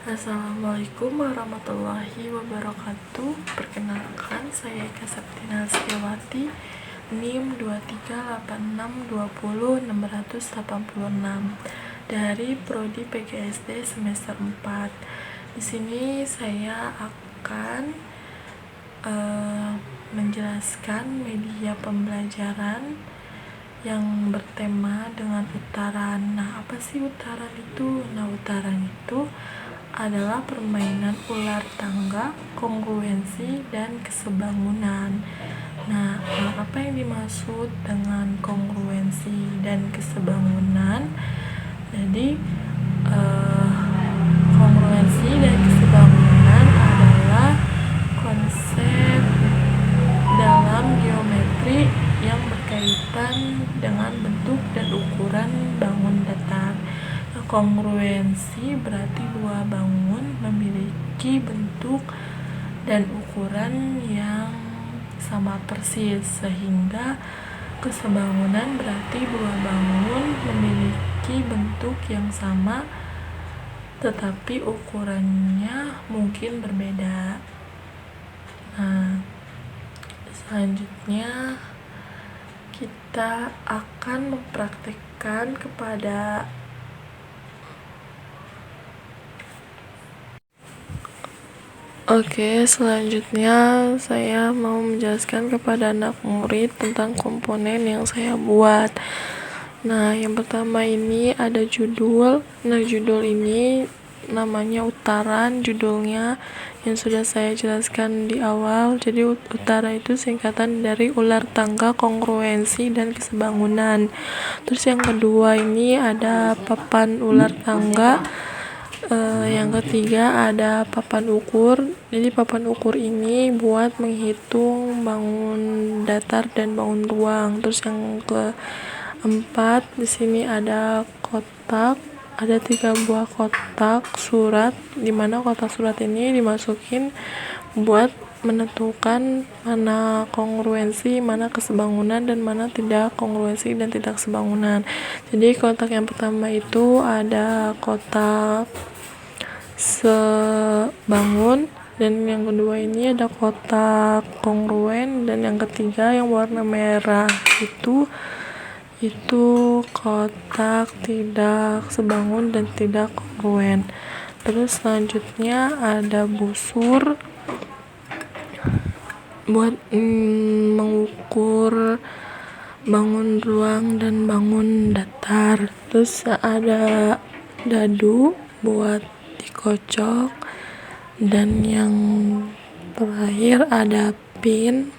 Assalamualaikum warahmatullahi wabarakatuh. Perkenalkan, saya Eka Septina Setiawati, NIM 238620686 dari Prodi PGSD semester 4. Di sini saya akan menjelaskan media pembelajaran yang bertema dengan utaran. Nah, apa sih utaran itu? Nah, utaran itu adalah permainan ular tangga, kongruensi, dan kesebangunan. Nah, apa yang dimaksud dengan kongruensi dan kesebangunan? Jadi, kongruensi dan kesebangunan adalah konsep dalam geometri yang berkaitan dengan bentuk dan ukuran bangun datar. Kongruensi berarti dua bangun memiliki bentuk dan ukuran yang sama persis, sehingga kesebangunan berarti dua bangun memiliki bentuk yang sama tetapi ukurannya mungkin berbeda. Nah, selanjutnya kita akan mempraktikkan kepada selanjutnya saya mau menjelaskan kepada anak murid tentang komponen yang saya buat. Nah, yang pertama ini ada judul. Nah, judul ini namanya utaran, judulnya yang sudah saya jelaskan di awal. Jadi utara itu singkatan dari ular tangga, kongruensi, dan kesebangunan. Terus yang kedua ini ada papan ular tangga. Yang ketiga ada papan ukur. Jadi papan ukur ini buat menghitung bangun datar dan bangun ruang. Terus yang keempat di sini ada kotak. Ada 3 buah kotak surat, dimana kotak surat ini dimasukin buat menentukan mana kongruensi, mana kesebangunan, dan mana tidak kongruensi dan tidak kesebangunan. Jadi kotak yang pertama itu ada kotak sebangun, dan yang kedua ini ada kotak kongruen, dan yang ketiga yang warna merah itu kotak tidak sebangun dan tidak kongruen. Terus selanjutnya ada busur buat mengukur bangun ruang dan bangun datar. Terus ada dadu buat dikocok, dan yang terakhir ada pin,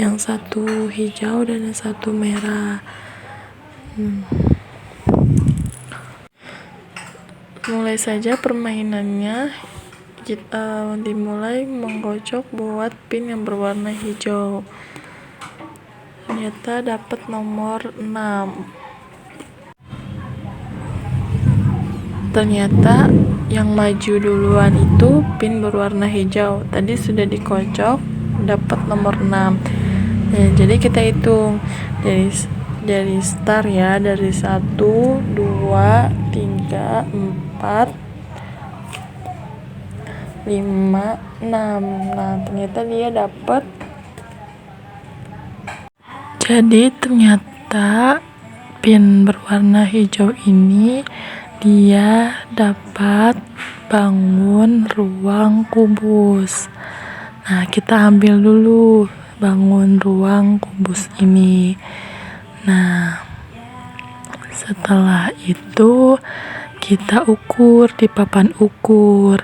yang satu hijau dan yang satu merah. Mulai saja permainannya. Kita dimulai mengocok buat pin yang berwarna hijau. Ternyata dapat nomor 6. Ternyata yang maju duluan itu pin berwarna hijau. Tadi sudah dikocok, dapat nomor 6. Nah, jadi kita hitung dari start ya, dari 1, 2, 3, 4, 5, 6. Nah, ternyata dia dapat. Jadi ternyata pin berwarna hijau ini dia dapat bangun ruang kubus. Nah, kita ambil dulu bangun ruang kubus ini. Nah, setelah itu kita ukur di papan ukur.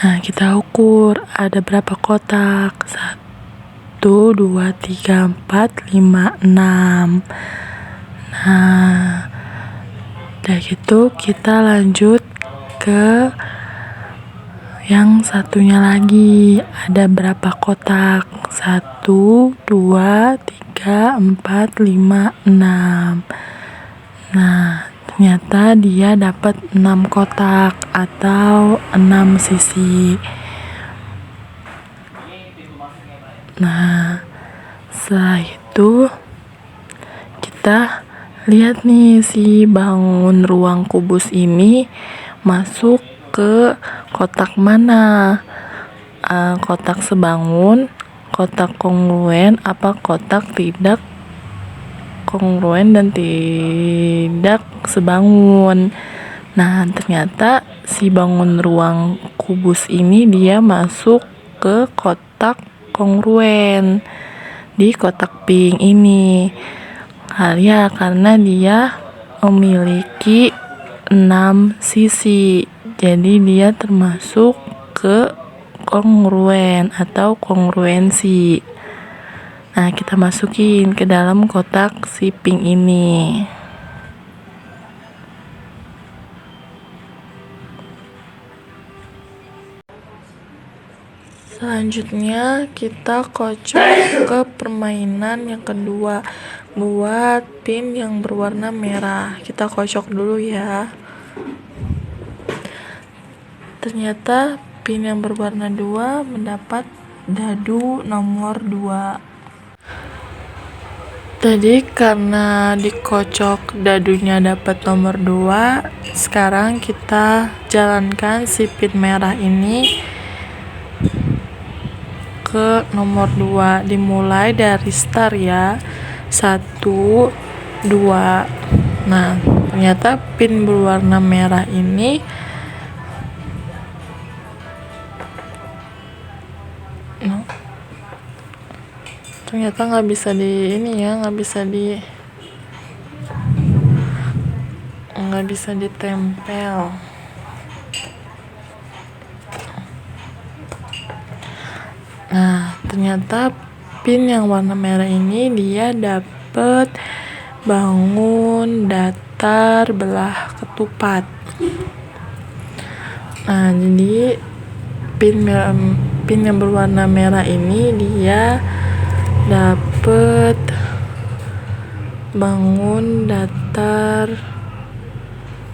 Nah, kita ukur ada berapa kotak. 1, 2, 3, 4, 5, 6. Nah, udah gitu kita lanjut ke yang satunya lagi. Ada berapa kotak? 1, 2, 3, 4, 5, 6. Nah, ternyata dia dapat 6 kotak atau 6 sisi. Nah, setelah itu kita lihat nih, si bangun ruang kubus ini masuk ke kotak mana? Kotak sebangun, kotak kongruen, apa kotak tidak kongruen dan tidak sebangun. Nah, ternyata si bangun ruang kubus ini dia masuk ke kotak kongruen di kotak pink ini. Ya, karena dia memiliki 6 sisi. Jadi dia termasuk ke kongruen atau kongruensi. Nah, kita masukin ke dalam kotak si pink ini. Selanjutnya kita kocok ke permainan yang kedua buat pin yang berwarna merah. Kita kocok dulu ya. Ternyata pin yang berwarna 2 mendapat dadu nomor 2. Tadi karena dikocok dadunya dapat nomor 2, sekarang kita jalankan si pin merah ini ke nomor 2. Dimulai dari start ya. 1, 2. Nah, ternyata pin berwarna merah ini ternyata nggak bisa ditempel. Nah, ternyata pin yang warna merah ini dia dapet bangun datar belah ketupat. Nah, jadi pin yang berwarna merah ini dia dapet bangun datar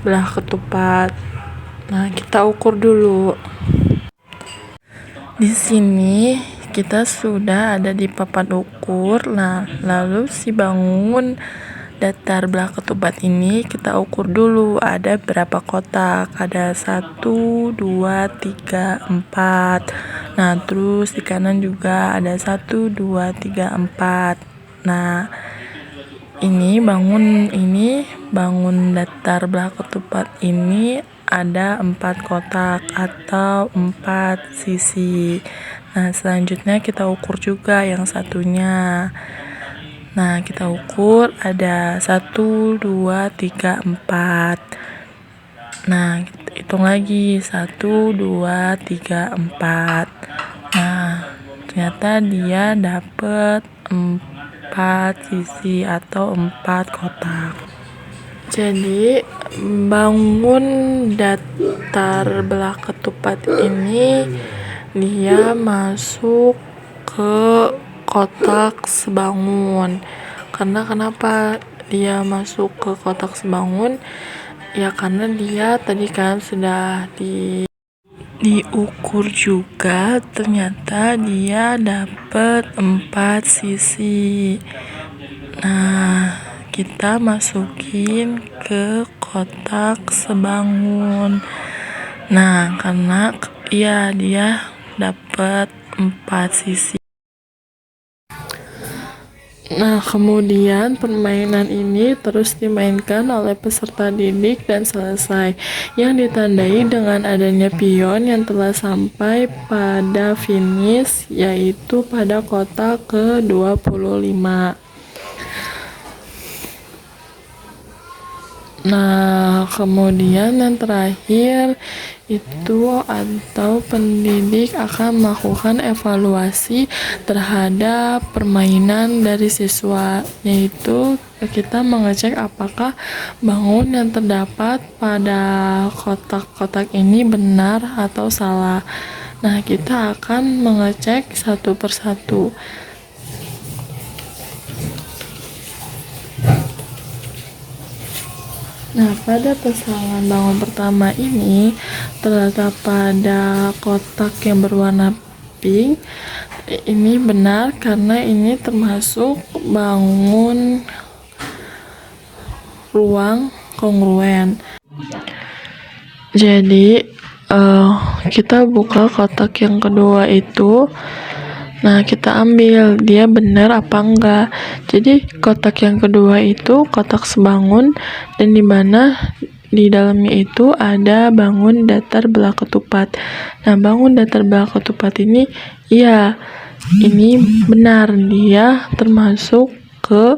belah ketupat. Nah, kita ukur dulu. Di sini kita sudah ada di papan ukur. Nah, lalu si bangun datar belah ketupat ini kita ukur dulu ada berapa kotak. Ada 1, 2, 3, 4. Nah, terus di kanan juga ada 1, 2, 3, 4. Nah, ini bangun datar belah ketupat ini ada 4 kotak atau 4 sisi. Nah, selanjutnya kita ukur juga yang satunya. Nah, kita ukur ada 1, 2, 3, 4. Nah, hitung lagi 1, 2, 3, 4. Nah, ternyata dia dapet 4 sisi atau 4 kotak. Jadi bangun datar belah ketupat ini dia masuk ke kotak sebangun. Karena kenapa dia masuk ke kotak sebangun? Ya karena dia tadi kan sudah diukur juga, ternyata dia dapat 4 sisi. Nah, kita masukin ke kotak sebangun. Nah, karena ya dia dapat 4 sisi. Nah, kemudian permainan ini terus dimainkan oleh peserta didik dan selesai, yang ditandai dengan adanya pion yang telah sampai pada finish, yaitu pada kotak ke-25. Nah, kemudian yang terakhir itu atau pendidik akan melakukan evaluasi terhadap permainan dari siswa, yaitu kita mengecek apakah bangun yang terdapat pada kotak-kotak ini benar atau salah. Nah, kita akan mengecek satu persatu. Nah, pada pasangan bangun pertama ini terletak pada kotak yang berwarna pink. Ini benar karena ini termasuk bangun ruang kongruen. Jadi kita buka kotak yang kedua itu. Nah, kita ambil dia benar apa enggak. Jadi kotak yang kedua itu kotak sebangun, dan di mana di dalamnya itu ada bangun datar belah ketupat. Nah, bangun datar belah ketupat ini, iya, ini benar, dia termasuk ke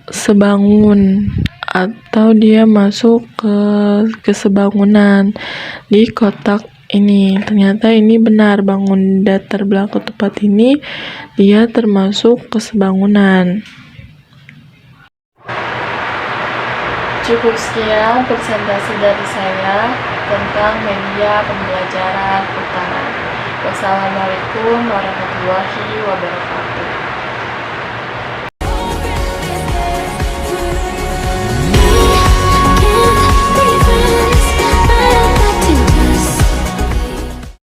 sebangun, atau dia masuk ke sebangunan di kotak ini. Ternyata ini benar, bangun datar belah ketupat ini dia termasuk ke sebangunan. Cukup sekian presentasi dari saya tentang media pembelajaran utara. Wassalamualaikum warahmatullahi wabarakatuh.